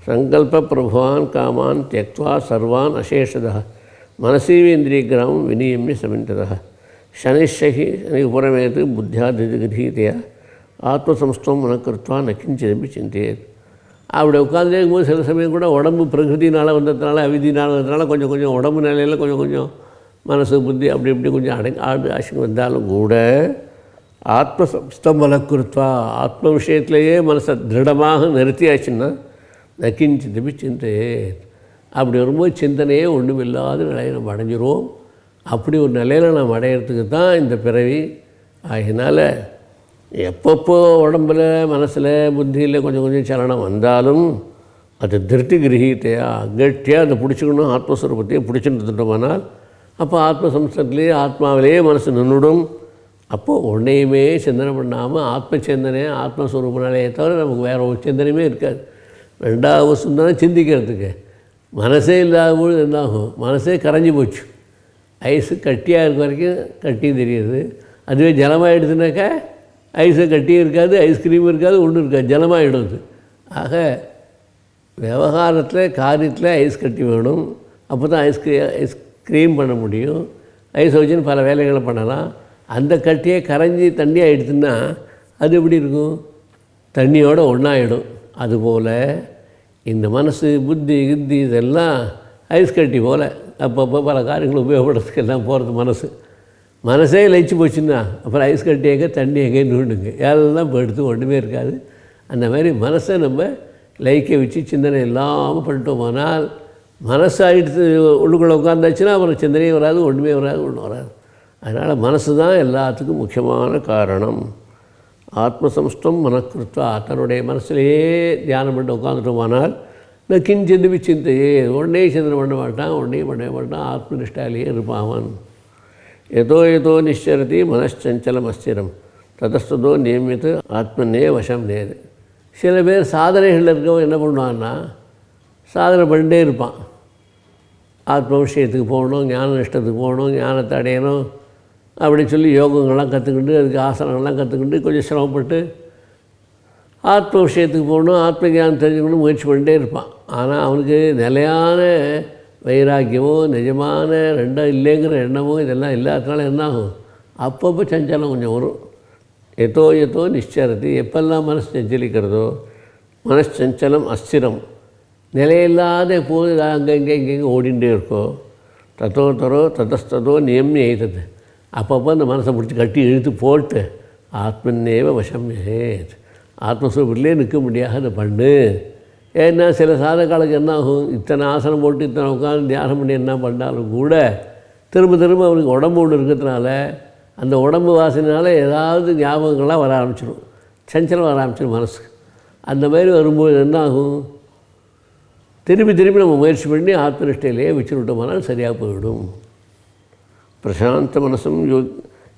சங்கல்ப பிரபவான் காமான் தியக்த்வா சர்வான் அசேஷதா மனசீவேந்திரியகிராமம் விநியமிய சமிந்ததா சனிஷகி எனக்கு புறமேது புத்தியா திதிகிரீதையா ஆத்மசம்ஸ்தம் மனக்கருத்வா நக்கிஞ்சிதம்பி சிந்தையது. அப்படி உட்கார்ந்தே இருக்கும்போது சில சமயம் கூட உடம்பு பிரகிருதினால் வந்ததுனால அவிதினால் வந்ததுனால கொஞ்சம் கொஞ்சம் உடம்பு நிலையில் கொஞ்சம் கொஞ்சம் மனசு புத்தி அப்படி இப்படி கொஞ்சம் ஆடு ஆசைங்க வந்தாலும் கூட ஆத்மசம்ஸ்தம் மனக்கருத்வா ஆத்ம விஷயத்திலேயே மனசை திருடமாக நிறுத்தியாச்சுன்னா நக்கிஞ்சிதம்பி சிந்தையே. அப்படி வரும்போது சிந்தனையே ஒன்றும் இல்லாத நிலையை நம்ம அடைஞ்சிருவோம். அப்படி ஒரு நிலையில் நம்ம அடையிறதுக்கு தான் இந்த பிறவி. ஆகினால எப்பப்போ உடம்பில் மனசில் புத்தியில் கொஞ்சம் கொஞ்சம் சலனம் வந்தாலும் அது திருப்தி கிரகித்தையா கெட்டியாக அதை பிடிச்சிக்கணும். ஆத்மஸ்வரூபத்தையே பிடிச்சிட்டு இருந்துட்டோமானால் அப்போ ஆத்மசம்சத்திலேயே ஆத்மாவிலேயே மனசு நின்றுடும். அப்போது ஒன்றையுமே சிந்தனை பண்ணாமல் ஆத்ம சிந்தனை ஆத்மஸ்வரூபனாலேயே தவிர நமக்கு வேறு ஒரு சிந்தனையுமே இருக்காது. ரெண்டாவது சிந்தனை சிந்திக்கிறதுக்கு மனசே இல்லாத பொழுது என்னாகும், மனசே கரைஞ்சி போச்சு. ஐஸு கட்டியாக இருக்க வரைக்கும் கட்டியும் தெரியுது. அதுவே ஜலமாகிடுதுனாக்கா ஐஸை கட்டியும் இருக்காது, ஐஸ்கிரீம் இருக்காது, ஒன்றும் இருக்காது, ஜலமாகிடும் அது. ஆக விவகாரத்தில் காரியத்தில் ஐஸ் கட்டி வேணும். அப்போ தான் ஐஸ்கிரீம் பண்ண முடியும். ஐஸ் வச்சுன்னு பல வேலைகளை பண்ணலாம். அந்த கட்டியை கரைஞ்சி தண்ணியாக எடுத்துன்னா அது எப்படி இருக்கும், தண்ணியோடு ஒன்றாயிடும். அதுபோல் இந்த மனசு புத்தி கித்தி இதெல்லாம் ஐஸ் கட்டி போல் அப்பப்போ பல காரியங்களை உபயோகப்படுறதுக்கு எல்லாம் போகிறது. மனசே லயிச்சு போச்சுன்னா அப்புறம் ஐஸ் கட்டி எங்கே தண்ணி எங்கே நூண்டுங்க எல்லாம் எடுத்து ஒன்றுமே இருக்காது. அந்த மாதிரி மனசை நம்ம லயிக்க வச்சு சிந்தனை இல்லாமல் பண்ணிட்டோமானால் மனசு ஆகிடுத்து உள்ளுக்குள்ளே உட்காந்தாச்சுன்னா அப்புறம் சிந்தனையும் வராது, ஒன்றுமே வராது, ஒன்றும் வராது. அதனால் மனசு தான் எல்லாத்துக்கும் முக்கியமான காரணம். ஆத்மசம்ஸ்தம் மனக்கிருத்வா தன்னுடைய மனசுலேயே தியானம் பண்ணி உட்காந்துட்டோமானால் நான் கிஞ்சிந்து சிந்தையே உடனே சிந்தனை பண்ண மாட்டான், உடனே பண்ண மாட்டான், ஆத்மனிஷ்டாலேயே இருப்பான் அவன். ஏதோ ஏதோ நிச்சரதி மனச்சஞ்சலம் அஸ்திரம் ததஸ்ததோ நியமித்து ஆத்மனே வசம் நேரு. சில பேர் சாதனைகளில் இருக்கவன் என்ன பண்ணுவான்னா சாதனை பண்ணிட்டே இருப்பான். ஆத்ம விஷயத்துக்கு போகணும், ஞான நிஷ்டத்துக்கு போகணும், ஞானத்தை அடையணும் அப்படின்னு சொல்லி யோகங்கள்லாம் கற்றுக்கிட்டு அதுக்கு ஆசனங்கள்லாம் கற்றுக்கிட்டு கொஞ்சம் சிரமப்பட்டு ஆத்ம விஷயத்துக்கு போகணும், ஆத்ம ஞானம் தெரிஞ்சுக்கணும் முயற்சி பண்ணிட்டே இருப்பான். ஆனால் அவனுக்கு நிலையான வைராக்கியமோ நிஜமான ரெண்டும் இல்லைங்கிற எண்ணமோ இதெல்லாம் இல்லாததுனால என்னாகும், அப்பப்போ சஞ்சலம் கொஞ்சம் வரும். எதோ எதோ நிச்சரதி எப்பெல்லாம் மனசு சஞ்சலிக்கிறதோ மனச்சஞ்சலம் அஸ்திரம் நிலையில்லாத எப்போது அங்கே இங்கே ஓடிண்டே இருக்கோ தத்தோ தரோ ததஸ்ததோ நியமிய எய்தது அப்பப்போ அந்த மனசை பிடிச்சி கட்டி இழுத்து போட்டு ஆத்மன்னேவ வசம் ஏத் ஆத்மஸ்வரூபத்திலே நிற்க முடியாத பண்ணு. ஏன்னா சில சாதகாலுக்கு என்ன ஆகும், இத்தனை ஆசனம் போட்டு இத்தனை உட்காந்து தியானம் பண்ணி என்ன பண்ணாலும் கூட திரும்ப திரும்ப அவனுக்கு உடம்பு ஒன்று இருக்கிறதுனால அந்த உடம்பு வாசனைனால ஏதாவது ஞாபகங்கள்லாம் வர ஆரம்பிச்சிடும், சஞ்சலம் வர ஆரம்பிச்சிடும் மனசுக்கு. அந்த மாதிரி வரும்போது என்ன ஆகும், திரும்பி திரும்பி நம்ம முயற்சி பண்ணி ஆத்மனிஷ்டையிலேயே வச்சுருட்டோம்னால் சரியாக போயிடும். பிரசாந்த மனசும்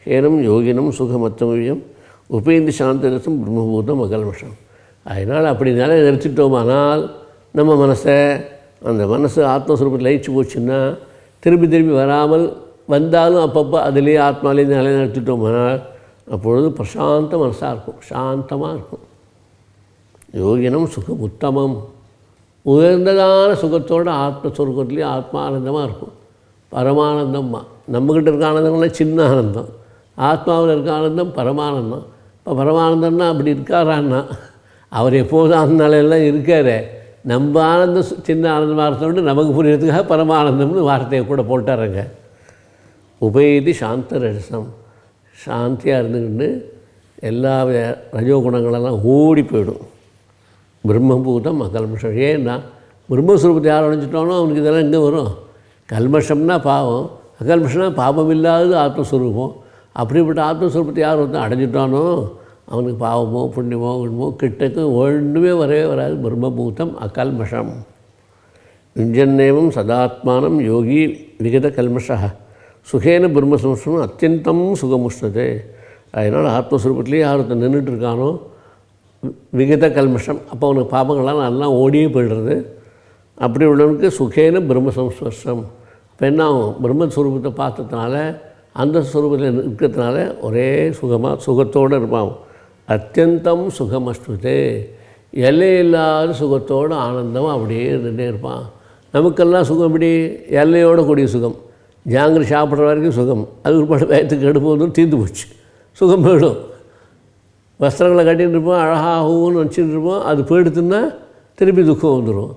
ஹேனம் யோகினம் சுகமத்தமவியம் உபேந்தி சாந்தரசம் பிரம்மபூதம் அகல்மஷம். அதனால் அப்படி நிலை நிறுத்திட்டோமானால் நம்ம மனசை அந்த மனசு ஆத்மஸ்வரூபத்தில் லயிச்சு போச்சுன்னா திரும்பி திரும்பி வராமல் வந்தாலும் அப்பப்போ அதிலே ஆத்மாலே நிலை நிறுத்திட்டோமானால் அப்பொழுது பிரசாந்த மனசாக இருக்கும், சாந்தமாக இருக்கும். யோகினம் சுகம் உத்தமம் உயர்ந்ததான சுகத்தோடு ஆத்மஸ்வரூபத்திலேயே ஆத்மானந்தமாக இருக்கும். பரமானந்தம்மா நம்மக்கிட்ட இருக்க ஆனந்தங்கள்லாம் சின்ன ஆனந்தம், ஆத்மாவில் இருக்க ஆனந்தம் பரமானந்தம். இப்போ பரமானந்தம்னா அப்படி இருக்காரான்னா அவர் எப்போதும் அந்த நிலையெல்லாம் இருக்கார். நம்ம ஆனந்தம் சின்ன ஆனந்தமாக இருந்தோண்டு நமக்கு புரியறதுக்காக பரமானந்தம்னு வார்த்தையை கூட போட்டாருங்க. உபயதி சாந்த ரசம் சாந்தியாக இருந்துக்கிட்டு எல்லா ரஜோகுணங்களெல்லாம் ஓடி போயிடும். பிரம்மபூதம் அகல்மஷம். ஏன்னா பிரம்மஸ்வரூபத்தை யார் அடைஞ்சிட்டோனோ அவனுக்கு இதெல்லாம் எங்கே வரும், கல்மஷம்னா பாவம், அகல்மஷம்னா பாவம் இல்லாதது ஆத்மஸ்வரூபம். அப்படிப்பட்ட ஆத்மஸ்வரூபத்தை யார் ஒருத்தன் அடைஞ்சிட்டானோ அவனுக்கு பாவமோ புண்ணியமோ குணமோ கிட்டக்கு ஒன்றுமே வரவே வராது. பிரம்மபூதம் அகல்மஷம். யுஞ்சன்னேவம் சதாத்மானம் யோகி விகத கல்மஷா சுகேன பிரம்மசம்சம் அத்தியந்தம் சுகமுஷ்டதே. அதனால் ஆத்மஸ்வரூபத்திலேயே யார் ஒருத்தன் நின்றுட்டு இருக்கானோ விகத கல்மஷம், அப்போ அவனுக்கு பாபங்கள்லாம் நல்லா ஓடியே போய்டுறது. அப்படி உள்ளவனுக்கு சுகேன பிரம்மசம்ஸ்பர்ஷம். இப்போ என்ன ஆகும், பிரம்மஸ்வரூபத்தை பார்த்ததுனால அந்த ஸ்வரூபத்தில் இருக்கிறதுனால ஒரே சுகமாக சுகத்தோடு இருப்பான். அத்தியந்தம் சுகமஸ்துதே. எல்லையில்லாத சுகத்தோடு ஆனந்தமாக அப்படியே இருந்துகிட்டே இருப்பான். நமக்கெல்லாம் சுகம் இப்படி எல்லையோட கூடிய சுகம். ஜாங்கிரி சாப்பிட்ற வரைக்கும் சுகம், அது ஒரு பாடு வயத்துக்கு எடுப்பு வந்து தீர்ந்து போச்சு, சுகம் போயிடும். வஸ்திரங்களை கட்டின்னு இருப்போம், அழகாகவும் வச்சுட்டு இருப்போம், அது போயிடுத்துன்னா திருப்பி துக்கம் வந்துடும்.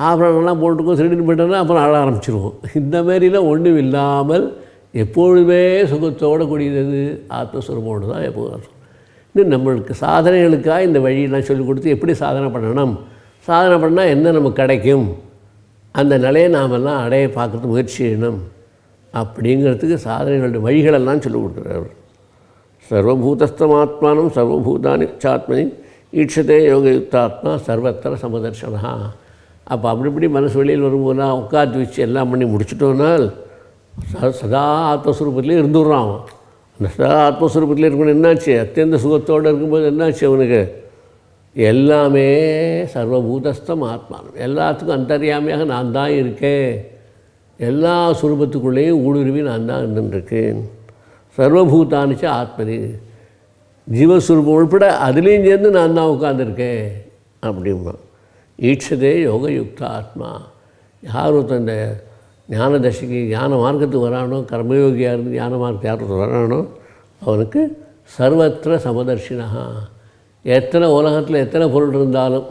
ஆபரணங்கள்லாம் போட்டுக்கும், திருடின்னு போயிட்டோன்னா அப்புறம் அழ ஆரம்பிச்சிருவோம். இந்த மாதிரிலாம் ஒன்றும் இல்லாமல் எப்பொழுதுமே சுகத்தோடு கூடியது ஆத்மஸ்வரூபோடு தான் எப்போதும். இன்னும் நம்மளுக்கு சாதனைகளுக்காக இந்த வழியெல்லாம் சொல்லிக் கொடுத்து எப்படி சாதனை பண்ணணும், சாதனை பண்ணால் என்ன நமக்கு கிடைக்கும், அந்த நிலையை நாமெல்லாம் அடைய பார்க்குறதுக்கு முயற்சி செய்யணும் அப்படிங்கிறதுக்கு சாதனைகளுடைய வழிகளெல்லாம் சொல்லிக் கொடுக்குறார். சர்வபூதஸ்தமாத்மானம் சர்வபூதானி சாத்மனி ஈட்சதே யோகயுக்தாத்மா சர்வத்திர சமதர்ஷனா. அப்போ அப்படி இப்படி மனசு வெளியில் வரும்போதெல்லாம் உட்காந்து வச்சு எல்லாம் பண்ணி முடிச்சிட்டோம்னால் சதா ஆத்மஸ்வரூபத்திலே இருந்துடுறான். அவன் அந்த சதா ஆத்மஸ்வரூபத்தில் இருக்கணும். என்னாச்சு, அத்தியந்த சுகத்தோடு இருக்கும்போது என்னாச்சு அவனுக்கு, எல்லாமே சர்வபூதஸ்தம் ஆத்மானம், எல்லாத்துக்கும் அந்தர்யாமியாக நான் தான் இருக்கேன், எல்லா சுரூபத்துக்குள்ளேயும் ஊடுருவி நான் தான் இருந்துருக்கேன். சர்வபூதானிச்ச ஆத்மனி, ஜீவஸ்வரூபம் உள்பட அதுலேயும் சேர்ந்து நான் தான் உட்காந்துருக்கேன் அப்படிமா. ஈட்சதே யோகயுக்த ஆத்மா. யார் ஒருத்தன் இந்த ஞான தசைக்கு ஞான மார்க்கத்துக்கு வரானோ, கர்மயோகியாக இருந்து ஞான மார்க்கத்தை யார் வரானோ அவனுக்கு சர்வத்திர சமதர்ஷினா. எத்தனை உலகத்தில் எத்தனை பொருள் இருந்தாலும்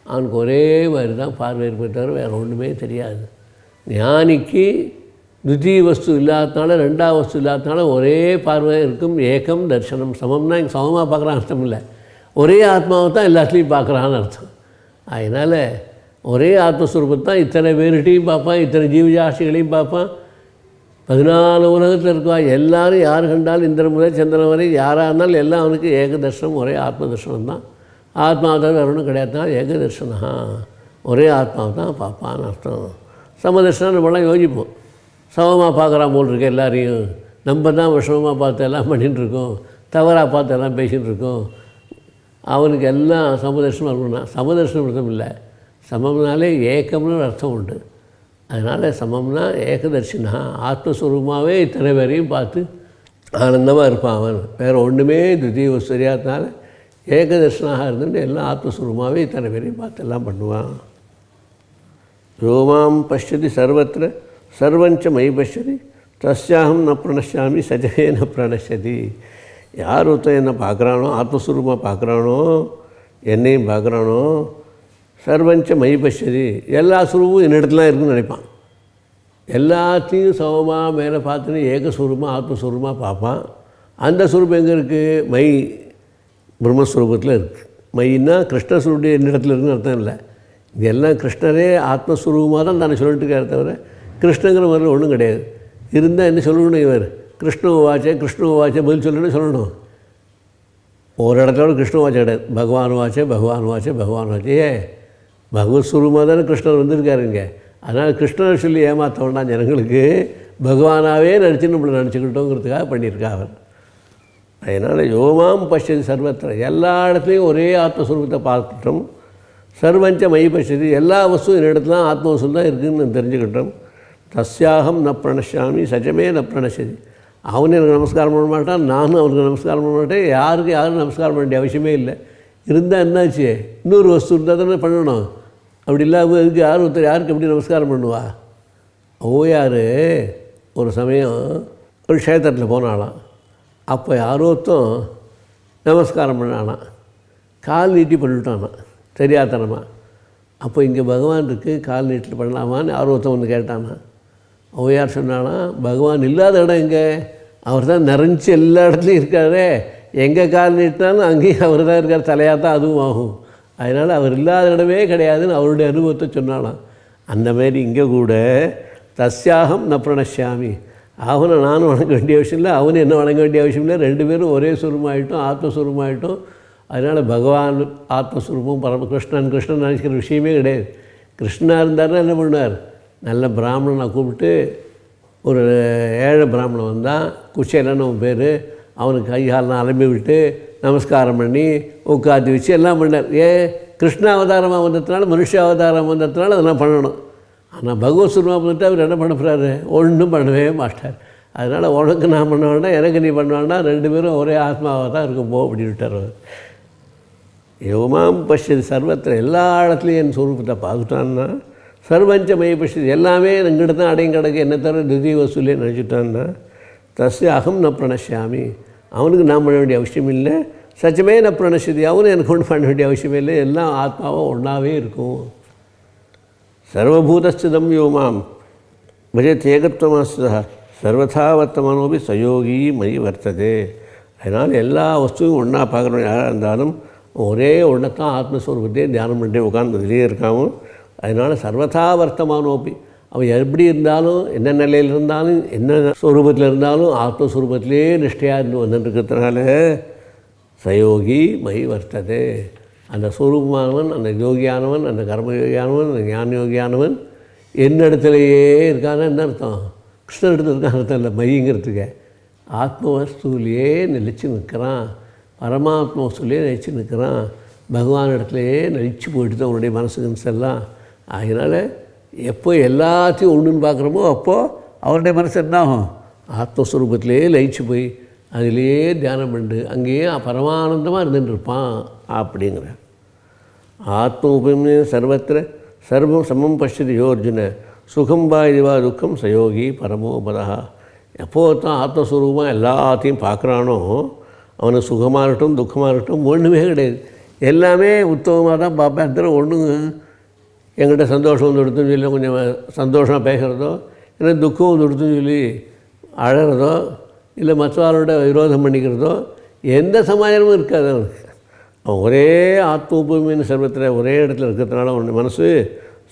அவனுக்கு ஒரே மாதிரி தான் பார்வை இருப்பதை தவிர வேறு ஒன்றுமே தெரியாது. ஞானிக்கு துதிய வஸ்து இல்லாதனால, ரெண்டாவது வஸ்து இல்லாதனால ஒரே பார்வை இருக்கும். ஏகம் தர்சனம். சமம்னா இங்கே சமமாக பார்க்குறான்னு அர்த்தம் இல்லை, ஒரே ஆத்மாவை தான் எல்லாத்துலேயும் பார்க்குறான்னு அர்த்தம். அதனால் ஒரே ஆத்மஸ்வரூபத்தான் இத்தனை பேர்கிட்டையும் பார்ப்பான், இத்தனை ஜீவஜாட்சிகளையும் பார்ப்பான். 14 உலகத்தில் இருக்கா எல்லோரும் யார் கண்டாலும் இந்திரன் முதல் சந்திரன் வரை யாராக இருந்தாலும் எல்லாம் அவனுக்கு ஏக தர்ஷனம், ஒரே ஆத்ம தர்ஷனம் தான். ஆத்மா தான் வேறு ஒன்றும் கிடையாது, ஏக தர்ஷனா, ஒரே ஆத்மாவை தான் பார்ப்பான்னு அர்த்தம். சமதர்ஷனம் நம்மளாம் யோசிப்போம், சமமாக பார்க்குறான் போல் இருக்கு எல்லாரையும், நம்ம தான் விஷமமாக பார்த்து எல்லாம் பண்ணிகிட்டு இருக்கோம், தவறாக பார்த்து எல்லாம் பேசிகிட்டு இருக்கோம். அவனுக்கு எல்லாம் சமதர்ஷனம் இருக்கணும்னா சமதர்ஷனம் அர்த்தம் இல்லை, சமம்னாலே ஏக்கம்னு ஒரு அர்த்தம் உண்டு. அதனால் சமம்னா ஏகதர்ஷினா, ஆத்மஸ்வரூபமாகவே இத்தனை பேரையும் பார்த்து ஆனந்தமாக இருப்பான் அவன். வேறு ஒன்றுமே துதிய வஸ்து தெரியாதனால ஏகதர்ஷனாக இருந்துட்டு எல்லாம் ஆத்மஸ்வரூபமாகவே இத்தனை பேரையும் பார்த்து எல்லாம் பண்ணுவான். யோமாம் பஷ்யதி சர்வத்திர சர்வஞ்ச மயி பஷ்யதி தஸ்யாஹம் ந பிரணஷ்யாமி சஜவே ந பிரணஷ்யதி. யார் ஒருத்தன் என்னை பார்க்குறானோ, ஆத்மஸ்வரூபமாக பார்க்குறானோ, என்னையும் பார்க்குறானோ, சர்வஞ்ச மயி பஷ்யதி, எல்லா சுரூபமும் என்னிடத்துலாம் இருக்குன்னு நினைப்பான். எல்லாத்தையும் சமமாக மேலே பார்த்துன்னு ஏகஸ்வரூபமாக ஆத்மஸ்வரூபமாக பார்ப்பான். அந்த சுரூபம் எங்கே இருக்குது, மை பிரம்மஸ்வரூபத்தில் இருக்குது. மைன்னா கிருஷ்ணஸ்வரூபம் என்னிடத்தில் இருக்குன்னு அர்த்தம் இல்லை, இது எல்லாம் கிருஷ்ணரே ஆத்மஸ்வரூபமாக தான் தானே சொல்லிட்டு இருக்காரு தவிர கிருஷ்ணங்கிற மாதிரி ஒன்றும் கிடையாது. இருந்தால் என்ன சொல்லணும், இவர் கிருஷ்ண வாச்சே பதில் சொல்லணும். ஒரு இடத்தோட கிருஷ்ண வாச்சை கிடையாது, பகவான் வாச்சே பகவான் வாச்சே. பகவத் ஸ்வரூபமாக தானே கிருஷ்ணர் வந்திருக்காருங்க. அதனால் கிருஷ்ணர் சொல்லி ஏமாற்ற வேண்டாம் ஜனங்களுக்கு, பகவானாகவே நடிச்சு நம்மளை நினச்சிக்கிட்டோங்கிறதுக்காக பண்ணியிருக்கா அவர். அதனால் யோமாம் பஷ்யதி சர்வத்திர, எல்லா இடத்துலையும் ஒரே ஆத்மஸ்வரூபத்தை பார்த்துட்டோம். சர்வஞ்ச மயி பஷ்யதி, எல்லா வஸ்துவும் என்னிடத்துல ஆத்மவசம் தான் இருக்குதுன்னு தெரிஞ்சுக்கிட்டோம். தஸ்யாகம் ந பிரணஷ்யாமி சஜமே ந பிரணஷ்யதி. அவனு எனக்கு நமஸ்காரம் பண்ண மாட்டான், நானும் அவனுக்கு நமஸ்காரம் பண்ண மாட்டேன். யாரும் நமஸ்காரம் பண்ண வேண்டிய அவசியமே இல்லை. இருந்தால் என்னாச்சு, இன்னொரு வஸ்து இருந்தால் தானே பண்ணணும். அப்படி இல்லாமல் இதுக்கு யாருக்கு எப்படி நமஸ்காரம் பண்ணுவா. ஓயார் ஒரு சமயம் ஒரு க்ஷேத்திரத்தில் போனாலாம். அப்போ யாரோத்தும் நமஸ்காரம் பண்ணானா, கால் நீட்டி பண்ணிவிட்டானா தெரியாதனமா. அப்போ இங்கே பகவான் இருக்குது, கால் நீட்டில் பண்ணலாமான்னு யாரோத்தம் வந்து கேட்டானா. ஓயார் சொன்னானா, பகவான் இல்லாத இடம் எங்கே, அவர் தான் நிறைஞ்சி எல்லா இடத்துலையும் இருக்காரே, எங்கே கால் நீட்டினாலும் அங்கேயும் அவர் தான் இருக்கார், தலையாக தான் அதுவும் ஆகும். அதனால் அவர் இல்லாத இடமே கிடையாதுன்னு அவருடைய அனுபவத்தை சொன்னாலாம். அந்தமாரி இங்கே கூட தஸ்யாகம் ந பிரணஷ்யாமி, அவனை நானும் வணங்க வேண்டிய அவசியம் இல்லை, அவனு என்ன வணங்க வேண்டிய அவசியம் இல்லை. ரெண்டு பேரும் ஒரே சுரூபமாயிட்டோம், ஆத்மஸ்வரூபமாயிட்டோம். அதனால் பகவான் ஆத்மஸ்வரூபம் கிருஷ்ணன் நினைக்கிற விஷயமே கிடையாது. கிருஷ்ணா இருந்தார்னா என்ன பண்ணார், நல்ல பிராமணனை கூப்பிட்டு, ஒரு ஏழை பிராமணன் வந்தான், குச்சேலன்னு அவன் பேர், அவனுக்கு கைகாலெலாம் அலம்பி விட்டு நமஸ்காரம் பண்ணி உட்காந்து வச்சு எல்லாம் பண்ணார். கிருஷ்ண அவதாரமாக வந்ததுனால, மனுஷ அவதாரம் வந்ததுனால அதெல்லாம் பண்ணணும். ஆனால் பகவத் சுரூபமாக வந்துட்டு அவர் என்ன பண்ண போகிறாரு, ஒன்றும் பண்ணவே மாட்டார். அதனால் உனக்கு நான் பண்ண வேண்டாம், எனக்கு நீ பண்ண வேண்டாம், ரெண்டு பேரும் ஒரே ஆத்மாவாக தான் இருக்கும் போ அப்படின்னு விட்டார் அவர். யோமாம் பஷ்யது சர்வத்திர எல்லா இடத்துலையும் என் சொரூபத்தை பார்த்துட்டான்னா சர்வஞ்சமய பஷ்யது எல்லாமே எங்கிட்ட தான் அடையும் கிடக்கு என்ன தவிர திவ்ய வசூலே நினச்சிட்டான்னா தஸ்ய அகம் ந பிரணஷ்யாமி அவனுக்கு நான் பண்ண வேண்டிய அவசியம் இல்லை சச்சமே ந பிரணஷதி அவனும் எனக்கு ஒன்று பண்ண வேண்டிய அவசியமே இல்லை எல்லாம் ஆத்மாவும் ஒன்றாவே இருக்கும் சர்வபூதஸ்திதம் யோமாம் பஜத் ஏகத்துவமாஸ்தா சர்வதா வர்த்தமானோபி சயோகி மயி வர்த்ததே அதனால் எல்லா வஸ்துவும் ஒன்றா பார்க்குறோம் யாராக இருந்தாலும் ஒரே ஒன்றைத்தான் ஆத்மஸ்வரூபத்தையே தியானம் பண்ணிட்டே உட்கார்ந்ததுலேயே இருக்காமல் அதனால் சர்வதா வர்த்தமானோப்பி அவன் எப்படி இருந்தாலும் என்ன நிலையில் இருந்தாலும் என்ன ஸ்வரூபத்தில் இருந்தாலும் ஆத்மஸ்வரூபத்திலே நிஷ்டையாக இருந்து வந்துட்டுருக்கிறதுனால சயோகி மயி வர்த்ததே அந்த ஸ்வரூபமானவன் அந்த யோகியானவன் அந்த கர்மயோகியானவன் அந்த ஞான யோகியானவன் என்னிடத்துலையே இருக்கான்னு என்ன அர்த்தம் கிருஷ்ணன் இடத்துல இருக்கான்னு அர்த்தம் இல்லை மைங்கிறதுக்கு ஆத்மவஸ்துவிலேயே நிலைச்சு நிற்கிறான் பரமாத்மா வஸ்துவிலே நிலைச்சு நிற்கிறான் பகவான் இடத்துலையே நிலைச்சு போயிட்டு தான் அவனுடைய மனசுக்கு செல்லாம் அதனால் எப்போ எல்லாத்தையும் ஒன்றுன்னு பார்க்குறோமோ அப்போது அவருடைய மனசு என்ன ஆகும் ஆத்மஸ்வரூபத்திலே லயிச்சு போய் அதிலேயே தியானம் பண்ணு அங்கேயே பரமானந்தமாக இருந்துட்டு இருப்பான் அப்படிங்கிற ஆத்ம உபமே சர்வத்திர சர்வம் சமம் பஷ்யதி யோர்ஜுன சுகம் வா இதுவா துக்கம் சயோகி பரமோபதா எப்போ தான் ஆத்மஸ்வரூபமாக எல்லாத்தையும் பார்க்குறானோ அவனுக்கு சுகமாக இருக்கட்டும் துக்கமாக இருக்கட்டும் ஒன்றுமே கிடையாது எல்லாமே உத்தமமாக தான் பார்ப்பேன் தவிர ஒன்றுங்க என்கிட்ட சந்தோஷம் வந்து எடுத்துன்னு சொல்லி கொஞ்சம் சந்தோஷமாக பேசுகிறதோ இல்லை துக்கம் வந்து எடுத்துன்னு சொல்லி அழகிறதோ இல்லை மற்றவரோட விரோதம் பண்ணிக்கிறதோ எந்த சமாதானமும் இருக்காது அவனுக்கு அவன் ஒரே ஆத்ம உபமின்னு சர்வத்தில் ஒரே இடத்துல இருக்கிறதுனால அவனுடைய மனசு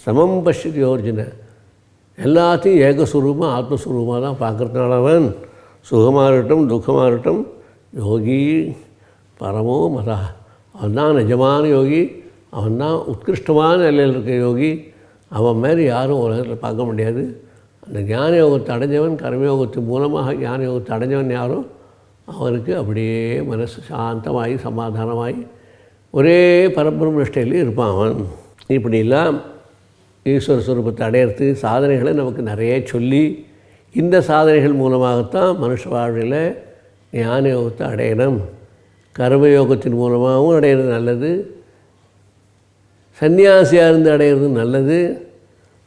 சமம் பஷ்யதி யோர்ஜுன எல்லாத்தையும் ஏகஸ்வரூபமாக ஆத்மஸ்வரூபமாக தான் பார்க்குறதுனால அவன் சுகமாக இருக்கட்டும் துக்கமாக இருக்கட்டும் யோகி பரமோ மதா அவன் தான் நிஜமான யோகி அவன் தான் உத்கிருஷ்டமான நிலையில் இருக்க யோகி அவன் மாதிரி யாரும் உலகத்தில் பார்க்க முடியாது அந்த ஞான யோகத்தை அடைஞ்சவன் கர்மயோகத்தின் மூலமாக ஞான யோகத்தை அடைஞ்சவன் யாரோ அவனுக்கு அப்படியே மனசு சாந்தமாகி சமாதானமாகி ஒரே பரபிரம்ம நிஷ்டையிலே இருப்பான் அவன் இப்படிலாம் ஈஸ்வர ஸ்வரூபத்தை அடையிறது சாதனைகளை நமக்கு நிறைய சொல்லி இந்த சாதனைகள் மூலமாகத்தான் மனுஷ வாழ்வில் ஞான யோகத்தை அடையணும் கர்மயோகத்தின் மூலமாகவும் அடையிறது நல்லது சன்னியாசியாக இருந்து அடையிறது நல்லது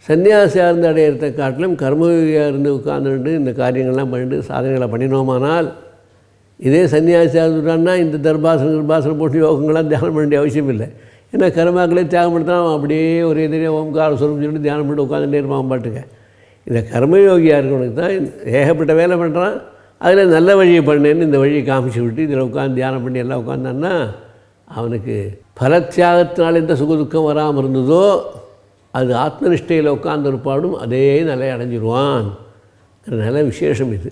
சன்னியாசியாக இருந்து அடையிறதை காட்டிலும் கர்மயோகியாக இருந்து உட்கார்ந்துட்டு இந்த காரியங்கள்லாம் பண்ணிட்டு சாதனைகளை பண்ணினோமானால் இதே சன்னியாசியாக இருந்துட்டான்னா இந்த தர்பாசனம் போட்டு யோகங்கள்லாம் தியானம் பண்ண வேண்டிய அவசியம் இல்லை ஏன்னா கர்மாக்களே தியாகம் பண்ணிட்டான் அப்படியே ஒரே எதிரியாக ஓம்கார சொல்லும் சொல்லிட்டு தியானம் பண்ணிட்டு உட்காந்துட்டே இருப்பான் பாட்டுக்க இந்த கர்மயோகியாக இருக்கிறவனுக்கு தான் ஏகப்பட்ட வேலை பண்ணுறான் அதில் நல்ல வழியை பண்ணேன்னு இந்த வழியை காமிச்சு விட்டு இதில் உட்காந்து தியானம் பண்ணி எல்லாம் உட்காந்தான்னா அவனுக்கு பலத்தியாகத்தினால் எந்த சுகதுக்கம் வராமல் இருந்ததோ அது ஆத்மனிஷ்டையில் உட்கார்ந்திருப்பாடும் அதே நிலையை அடைஞ்சிடுவான் நல்ல விசேஷம் இது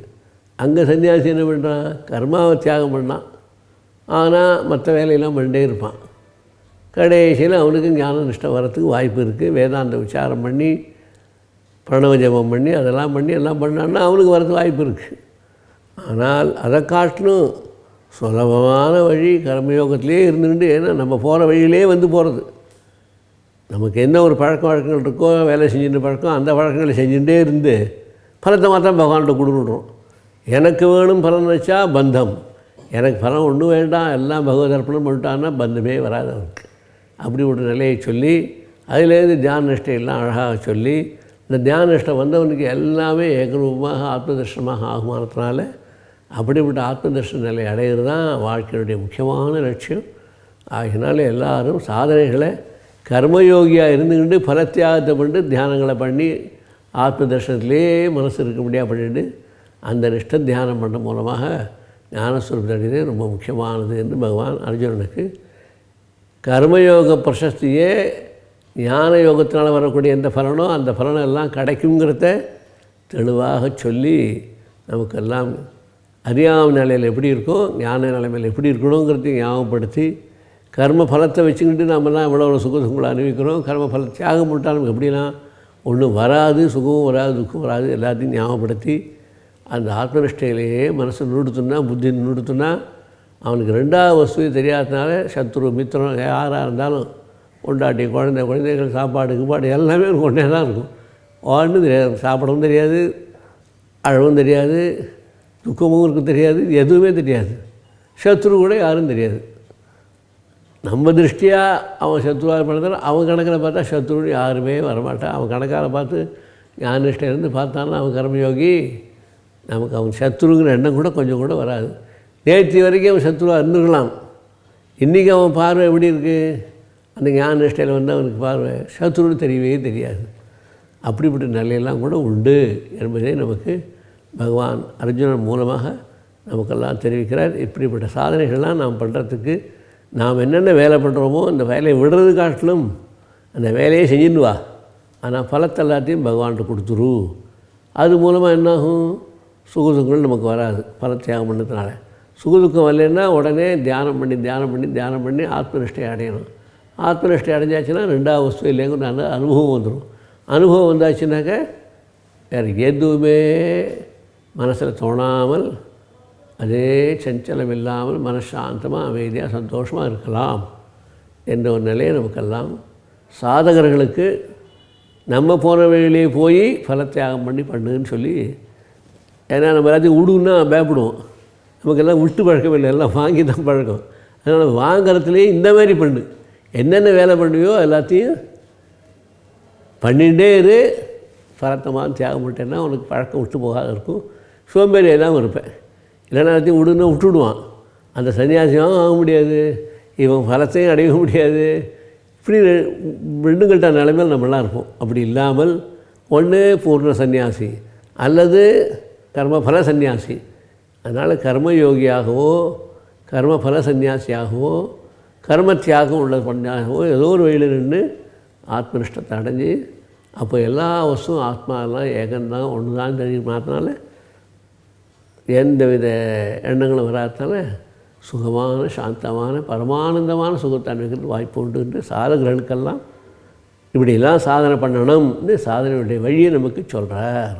அங்கே சன்னியாசி என்ன பண்ணுறான் கர்மாவை தியாகம் பண்ணான் ஆனால் மற்ற வேலையெல்லாம் பண்ணிட்டே இருப்பான் கடைசியில் அவனுக்கு ஞான நிஷ்டை வரத்துக்கு வாய்ப்பு இருக்குது வேதாந்த விசாரம் பண்ணி பிரணவ ஜபம் பண்ணி அதெல்லாம் பண்ணி எல்லாம் பண்ணான்னா அவனுக்கு வரதுக்கு வாய்ப்பு இருக்குது ஆனால் அதை காட்டிலும் சுலபமான வழி கர்மயோகத்திலே இருந்துட்டு ஏன்னா நம்ம போகிற வழியிலே வந்து போகிறது நமக்கு என்ன ஒரு பழக்க வழக்கங்கள் இருக்கோ வேலை செஞ்சுட்டு பழக்கம் அந்த வழக்கங்களை செஞ்சுட்டே இருந்து பலத்தை மாத்திரம் பகவான்கிட்ட கொடுத்துட்றோம் எனக்கு வேணும் பலன் வச்சா பந்தம் எனக்கு பலம் ஒன்றும் வேண்டாம் எல்லாம் பகவத் அர்ப்பணம் பண்ணிட்டான்னா பந்தமே வராது அவனுக்கு அப்படி ஒரு நிலையை சொல்லி அதிலேருந்து தியான நிஷ்டையெல்லாம் அழகாக சொல்லி இந்த தியான நிஷ்டை வந்தவனுக்கு எல்லாமே ஏகரூபமாக ஆத்மதர்ஷனமாக ஆகுமானத்தினால அப்படிப்பட்ட ஆத்மதர்ஷன நிலை அடைகிறது தான் வாழ்க்கையுடைய முக்கியமான லட்சியம் ஆகினால எல்லாரும் சாதனைகளை கர்மயோகியாக இருந்துக்கிட்டு பலத்தியாகத்தை பண்ணிட்டு தியானங்களை பண்ணி ஆத்ம தர்ஷனத்திலே மனசு இருக்க முடியாது பண்ணிட்டு அந்த நிஷ்ட தியானம் பண்ண மூலமாக ஞானஸ்வரூபத்தை அடையதே ரொம்ப முக்கியமானது என்று பகவான் அர்ஜுனனுக்கு கர்மயோக பிரசஸ்தியே ஞான யோகத்தினால் வரக்கூடிய எந்த பலனோ அந்த பலனை எல்லாம் கிடைக்குங்கிறத தெளிவாக சொல்லி நமக்கெல்லாம் அறியாமை நிலையில் எப்படி இருக்கோ ஞான நிலைமையில் எப்படி இருக்கணுங்கிறதையும் ஞாபகப்படுத்தி கர்ம பலத்தை வச்சுக்கிட்டு நம்மலாம் எவ்வளோ சுகங்களை அனுபவிக்கிறோம் கர்ம பல தியாகம் பண்ணிட்டா நமக்கு எப்படிலாம் ஒன்றும் வராது சுகமும் வராது துக்கம் வராது எல்லாத்தையும் ஞாபகப்படுத்தி அந்த ஆத்மனிஷ்டையிலேயே மனசை நிறுத்துனா புத்தி நிறுத்துனா அவனுக்கு ரெண்டாவது வஸ்துவை தெரியாததுனால சத்ரு மித்திரம் யாராக இருந்தாலும் கொண்டாட்டி குழந்தைகள் சாப்பாடு கிப்பாடு எல்லாமே கொண்டே தான் இருக்கும் ஒன்றும் தெரியாது சாப்பிடவும் தெரியாது அழவும் தெரியாது துக்கமும் இருக்க தெரியாது எதுவுமே தெரியாது சத்ரு கூட யாரும் தெரியாது நம்ம திருஷ்டியாக அவன் சத்ருவாக பண்ணுறதால அவன் கணக்கில் பார்த்தா சத்ருன்னு யாருமே வரமாட்டான். அவன் கணக்கால் பார்த்து ஞானிஷ்டையிலேருந்து பார்த்தான்னா அவன் கர்மயோகி. நமக்கு அவன் சத்ருங்கிற எண்ணம் கூட கொஞ்சம் கூட வராது. நேற்று வரைக்கும் அவன் சத்ருவாக இருந்துருக்கலாம். இன்றைக்கி அவன் பார்வை எப்படி இருக்குது? அந்த ஞானிஷ்டையில் வந்து அவனுக்கு பார்வை சத்ருன்னு தெரியவே தெரியாது. அப்படிப்பட்ட நிலையெல்லாம் கூட உண்டு என்பதை நமக்கு பகவான் அர்ஜுனன் மூலமாக நமக்கெல்லாம் தெரிவிக்கிறார். இப்படிப்பட்ட சாதனைகள்லாம் நாம் பண்ணுறதுக்கு நாம் என்னென்ன வேலை பண்ணுறோமோ அந்த வேலையை விடுறது காட்டிலும் அந்த வேலையை செஞ்சுன்னு வா. ஆனால் பலத்தை எல்லாத்தையும் பகவான்கிட்ட கொடுத்துரு. அது மூலமாக என்னாகும்? சுகதுக்கங்கள் நமக்கு வராது பலத்தியாகம் பண்ணதுனால. சுகதுக்கம் வரலைன்னா உடனே தியானம் பண்ணி ஆத்மநிஷ்டை அடையணும். ஆத்மநிஷ்டை அடைஞ்சாச்சுன்னா ரெண்டாவது வஸ்து இல்லைங்கிற அனுபவம் வந்துடும். அனுபவம் வந்தாச்சுனாக்க வேறு எதுவுமே மனசில் தோணாமல் அதே சஞ்சலம் இல்லாமல் மனசாந்தமாக அமைதியாக சந்தோஷமாக இருக்கலாம் என்ற ஒரு நிலையை நமக்கெல்லாம் சாதகர்களுக்கு நம்ம போன வழியிலே போய் பலத்தியாகம் பண்ணுன்னு சொல்லி, ஏன்னா நம்ம எல்லாத்தையும் விடுன்னா பயப்படுவோம். நமக்கெல்லாம் விட்டு பழக்கம் இல்லை, எல்லாம் வாங்கி தான் பழக்கம். அதனால் வாங்கிறதுலேயே இந்த மாதிரி பண்ணு, என்னென்ன வேலை பண்ணுவியோ எல்லாத்தையும் பண்ணிகிட்டே இரு. பலத்தமாக தியாகம் பண்ணிட்டேன்னா உனக்கு பழக்கம் விட்டு போகாத இருக்கும். சோம்பேறி இல்லாமல் இருப்பேன். இல்லைன்னா எல்லாத்தையும் விடுன்னா விட்டுடுவான். அந்த சன்னியாசியும் ஆக முடியாது, இவன் பலத்தையும் அடைய முடியாது. இப்படி ரெண்டுங்கள்ட்ட நிலைமையில் நம்மளாம் இருப்போம். அப்படி இல்லாமல் ஒன்று பூர்ண சன்னியாசி அல்லது கர்மபல சன்னியாசி. அதனால் கர்மயோகியாகவோ கர்மபல சன்னியாசியாகவோ கர்ம தியாகம் உள்ள பண்ணியாகவோ ஏதோ ஒரு வழியில் நின்று ஆத்மனிஷ்டத்தை அடைஞ்சி அப்போ எல்லா வஸ்துவும் ஆத்மாவெல்லாம் ஏகந்தான் ஒன்று தான் தெரியுமாத்தினால எந்தவித எண்ணங்களும் வராதனால சுகமான சாந்தமான பரமானந்தமான சுகத்தை அனுபவிக்கிறது வாய்ப்பு உண்டு என்று சாதகர்களுக்கெல்லாம் இப்படியெல்லாம் சாதனை பண்ணணும்னு சாதனையுடைய வழியை நமக்கு சொல்கிறார்.